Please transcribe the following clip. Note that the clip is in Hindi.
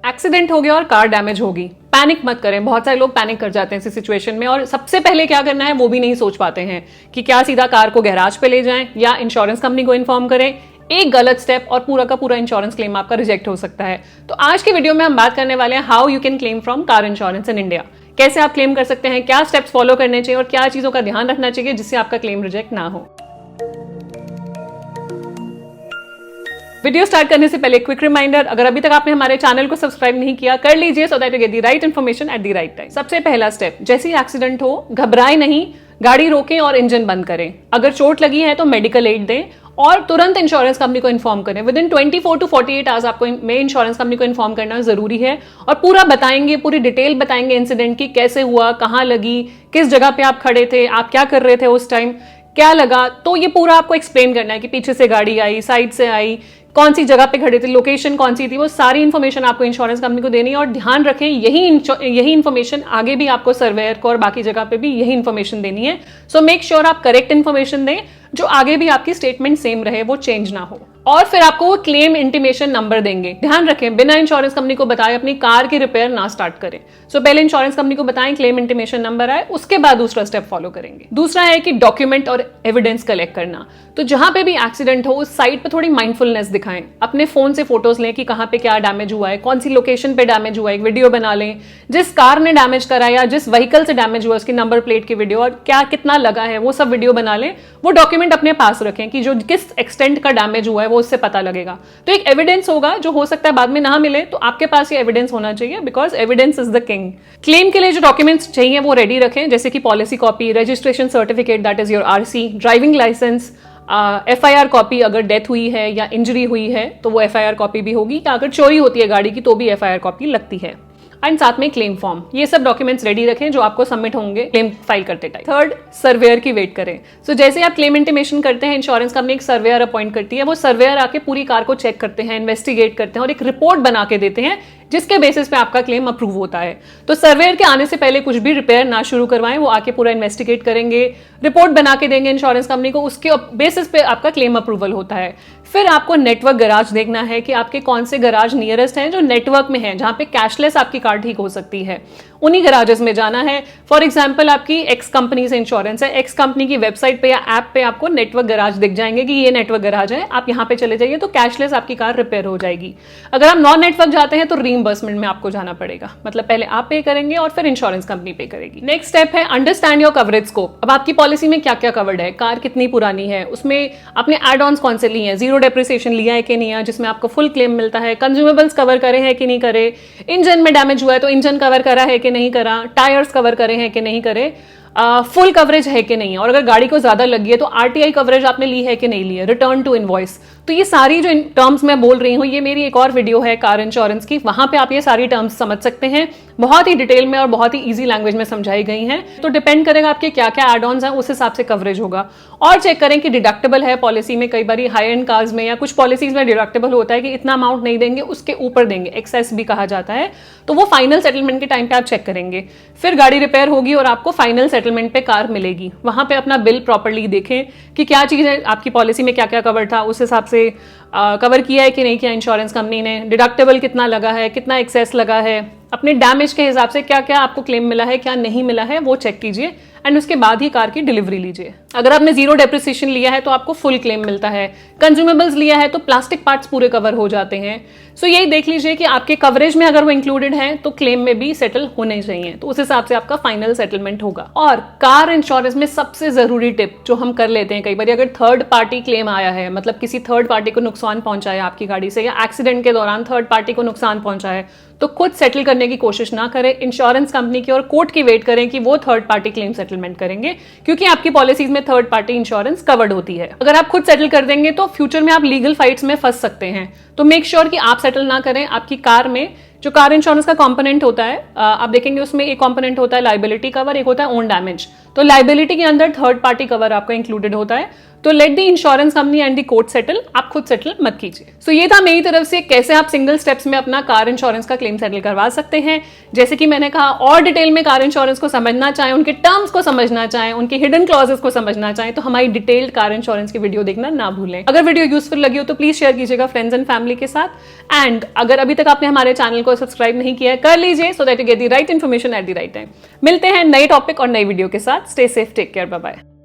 एक्सीडेंट हो गया और कार डैमेज होगी, पैनिक मत करें। बहुत सारे लोग पैनिक कर जाते हैं इस सिचुएशन में, और सबसे पहले क्या करना है वो भी नहीं सोच पाते हैं कि क्या सीधा कार को गैराज पे ले जाएं या इंश्योरेंस कंपनी को इन्फॉर्म करें। एक गलत स्टेप और पूरा का पूरा इंश्योरेंस क्लेम आपका रिजेक्ट हो सकता है। तो आज के वीडियो में हम बात करने वाले हैं how you can claim from car insurance in India. कैसे आप क्लेम कर सकते हैं, क्या स्टेप्स फॉलो करने चाहिए और क्या चीजों का ध्यान रखना चाहिए जिससे आपका क्लेम रिजेक्ट ना हो। वीडियो स्टार्ट करने से पहले क्विक रिमाइंडर, अगर अभी तक आपने हमारे चैनल को सब्सक्राइब नहीं किया कर लीजिए so that you get the right information at the right time. सबसे पहला स्टेप, जैसे ही एक्सीडेंट हो घबराएं नहीं, गाड़ी रोकें और इंजन बंद करें। अगर चोट लगी है तो मेडिकल एड दें और तुरंत इंश्योरेंस कंपनी को इन्फॉर्म करें। विद इन 24 to 48 आवर्स आपको इंश्योरेंस कंपनी को इन्फॉर्म करना जरूरी है और पूरा बताएंगे, पूरी डिटेल बताएंगे इंसिडेंट की, कैसे हुआ, कहाँ लगी, किस जगह पे आप खड़े थे, आप क्या कर रहे थे उस टाइम, क्या लगा। तो ये पूरा आपको एक्सप्लेन करना है कि पीछे से गाड़ी आई, साइड से आई, कौन सी जगह पे खड़े थे, लोकेशन कौन सी थी, वो सारी इन्फॉर्मेशन आपको इंश्योरेंस कंपनी को देनी है। और ध्यान रखें यही इन्फॉर्मेशन आगे भी आपको सर्वेयर को और बाकी जगह पे भी यही इन्फॉर्मेशन देनी है। सो मेक श्योर आप करेक्ट इन्फॉर्मेशन दें जो आगे भी आपकी स्टेटमेंट सेम रहे, वो चेंज ना हो। और फिर आपको वो क्लेम इंटीमेशन नंबर देंगे। ध्यान रखें बिना इंश्योरेंस कंपनी को बताए अपनी कार की रिपेयर ना स्टार्ट करें। सो पहले इंश्योरेंस कंपनी को बताएं, क्लेम इंटीमेशन नंबर आए, उसके बाद दूसरा स्टेप फॉलो करेंगे। दूसरा है कि डॉक्यूमेंट और एविडेंस कलेक्ट करना। तो जहां पे भी एक्सीडेंट हो उस साइट पे थोड़ी माइंडफुलनेस दिखाएं। अपने फोन से फोटोज लें कि कहां पे क्या डैमेज हुआ है, कौन सी लोकेशन पे डैमेज हुआ है, एक वीडियो बना लें। जिस कार ने डैमेज करा या जिस व्हीकल से डैमेज हुआ उसकी नंबर प्लेट की वीडियो और क्या कितना लगा है वो सब वीडियो बना लें। वो डॉक्यूमेंट अपने पास रखें कि जो किस एक्सटेंट का डैमेज हुआ है वो उससे पता लगेगा। तो एक एविडेंस होगा जो हो सकता है बाद में ना मिले, तो आपके पास ये एविडेंस होना चाहिए because evidence is the king. Claim के लिए जो डॉक्यूमेंट्स चाहिए वो रेडी रखें, जैसे कि policy copy, registration certificate that is your RC, driving licence, FIR copy अगर डेथ हुई है या इंजरी हुई है तो वो FIR कॉपी भी होगी, या अगर चोरी होती है गाड़ी की तो भी FIR कॉपी लगती है। एंड साथ में क्लेम फॉर्म, ये सब डॉक्यूमेंट्स रेडी रखें जो आपको सबमिट होंगे क्लेम फाइल करते टाइम। थर्ड, सर्वेयर की वेट करें। सो जैसे आप क्लेम इंटीमेशन करते हैं, इंश्योरेंस कंपनी एक सर्वेयर अपॉइंट करती है। वो सर्वेयर आके पूरी कार को चेक करते हैं, इन्वेस्टिगेट करते हैं और एक रिपोर्ट बना के देते हैं जिसके बेसिस पे आपका क्लेम अप्रूव होता है। तो सर्वेयर के आने से पहले कुछ भी रिपेयर ना शुरू करवाएं, वो आके पूरा इन्वेस्टिगेट करेंगे, रिपोर्ट बना के देंगे इंश्योरेंस कंपनी को, उसके बेसिस पे आपका क्लेम अप्रूवल होता है। फिर आपको नेटवर्क गराज देखना है कि आपके कौन से गराज नियरेस्ट हैं जो नेटवर्क में है, जहां पे कैशलेस आपकी कार ठीक हो सकती है, उन्हीं गराजेस में जाना है। फॉर एग्जाम्पल आपकी एक्स कंपनी से इंश्योरेंस है, एक्स कंपनी की वेबसाइट पे या ऐप पे आपको नेटवर्क गराज दिख जाएंगे कि ये नेटवर्क गराज है, आप यहाँ पे चले जाइए तो कैशलेस आपकी कार रिपेयर हो जाएगी। अगर आप नॉन नेटवर्क जाते हैं तो रीइंबर्समेंट में आपको जाना पड़ेगा, मतलब पहले आप पे करेंगे और फिर इंश्योरेंस कंपनी पे करेगी। नेक्स्ट स्टेप है अंडरस्टैंड योर कवरेज स्कोप। अब आपकी पॉलिसी में क्या क्या कवर्ड है, कार कितनी पुरानी है, उसमें आपने एड ऑन्स कौन से लिए हैं, जीरो डेप्रिसिएशन लिया है कि नहीं है जिसमें आपको फुल क्लेम मिलता है, कंज्यूमेबल्स कवर करे हैं कि नहीं करे, इंजन में डैमेज हुआ है तो इंजन कवर करा है कि नहीं करा, टायर्स कवर करे हैं कि नहीं करे, फुल कवरेज है कि नहीं है, और अगर गाड़ी को ज्यादा लगी है तो RTI कवरेज आपने ली है कि नहीं ली है, रिटर्न टू इनवॉइस। तो ये सारी जो टर्म्स मैं बोल रही हूँ, ये मेरी एक और वीडियो है कार इंश्योरेंस की, वहां पे आप ये सारी टर्म्स समझ सकते हैं, बहुत ही डिटेल में और बहुत ही इजी लैंग्वेज में समझाई गई हैं। तो डिपेंड करेगा आपके क्या क्या एड ऑन्स हैं, उस हिसाब से कवरेज होगा। और चेक करें कि डिडक्टेबल है पॉलिसी में। कई बार हाई एंड कार्स में या कुछ पॉलिसीज में डिडक्टेबल होता है कि इतना अमाउंट नहीं देंगे, उसके ऊपर देंगे, एक्सेस भी कहा जाता है। तो वो फाइनल सेटलमेंट के टाइम पे आप चेक करेंगे। फिर गाड़ी रिपेयर होगी और आपको फाइनल सेटलमेंट पे कार मिलेगी, वहां पे अपना बिल प्रॉपर्ली देखें कि क्या चीज है आपकी पॉलिसी में, क्या क्या कवर था, उस हिसाब से कवर किया है कि नहीं किया इंश्योरेंस कंपनी ने, डिडक्टेबल कितना लगा है, कितना एक्सेस लगा है, अपने डैमेज के हिसाब से क्या क्या आपको क्लेम मिला है, क्या नहीं मिला है, वो चेक कीजिए एंड उसके बाद ही कार की डिलीवरी लीजिए। अगर आपने जीरो डेप्रिसिएशन लिया है तो आपको फुल क्लेम मिलता है, कंज्यूमेबल्स लिया है तो प्लास्टिक पार्ट्स पूरे कवर हो जाते हैं। सो यही देख लीजिए कि आपके कवरेज में अगर वो इंक्लूडेड है तो क्लेम में भी सेटल होने चाहिए, तो उस हिसाब से आपका फाइनल सेटलमेंट होगा। और कार इंश्योरेंस में सबसे जरूरी टिप जो हम कर लेते हैं कई बार, अगर थर्ड पार्टी क्लेम आया है, मतलब किसी थर्ड पार्टी को नुकसान पहुंचा है आपकी गाड़ी से, या एक्सीडेंट के दौरान थर्ड पार्टी को नुकसान पहुंचा है, तो खुद सेटल करने की कोशिश ना करें, इंश्योरेंस कंपनी की और कोर्ट की वेट करें कि वो थर्ड पार्टी क्लेम सेटलमेंट करेंगे, क्योंकि आपकी पॉलिसीज में थर्ड पार्टी इंश्योरेंस कवर्ड होती है। अगर आप खुद सेटल कर देंगे तो फ्यूचर में आप लीगल फाइट्स में फंस सकते हैं। तो मेक श्योर कि आप सेटल ना करें। आपकी कार में जो कार इंश्योरेंस का कंपोनेंट होता है, आप देखेंगे उसमें एक कंपोनेंट होता है लाइबिलिटी कवर, एक होता है ओन डैमेज। तो लाइबिलिटी के अंदर थर्ड पार्टी कवर आपका इंक्लूडेड होता है। तो let the insurance company and the court settle, आप खुद सेटल मत कीजिए। सो ये था मेरी तरफ से कैसे आप सिंगल स्टेप्स में अपना कार इंश्योरेंस का क्लेम सेटल करवा सकते हैं। जैसे कि मैंने कहा, और डिटेल में कार इंश्योरेंस को समझना चाहें, उनके टर्म्स को समझना चाहें, उनके हिडन क्लॉजेस को समझना चाहें, तो हमारी डिटेल्ड कार इंश्योरेंस की वीडियो देखना ना भूलें। अगर वीडियो यूजफुल लगी हो तो प्लीज शेयर कीजिएगा फ्रेंड्स एंड फैमिली के साथ। एंड अगर अभी तक आपने हमारे चैनल को सब्सक्राइब नहीं किया है, कर लीजिए, so that you get the right information at the right time. मिलते हैं नए टॉपिक और नई वीडियो के साथ। Stay safe, take care, bye bye.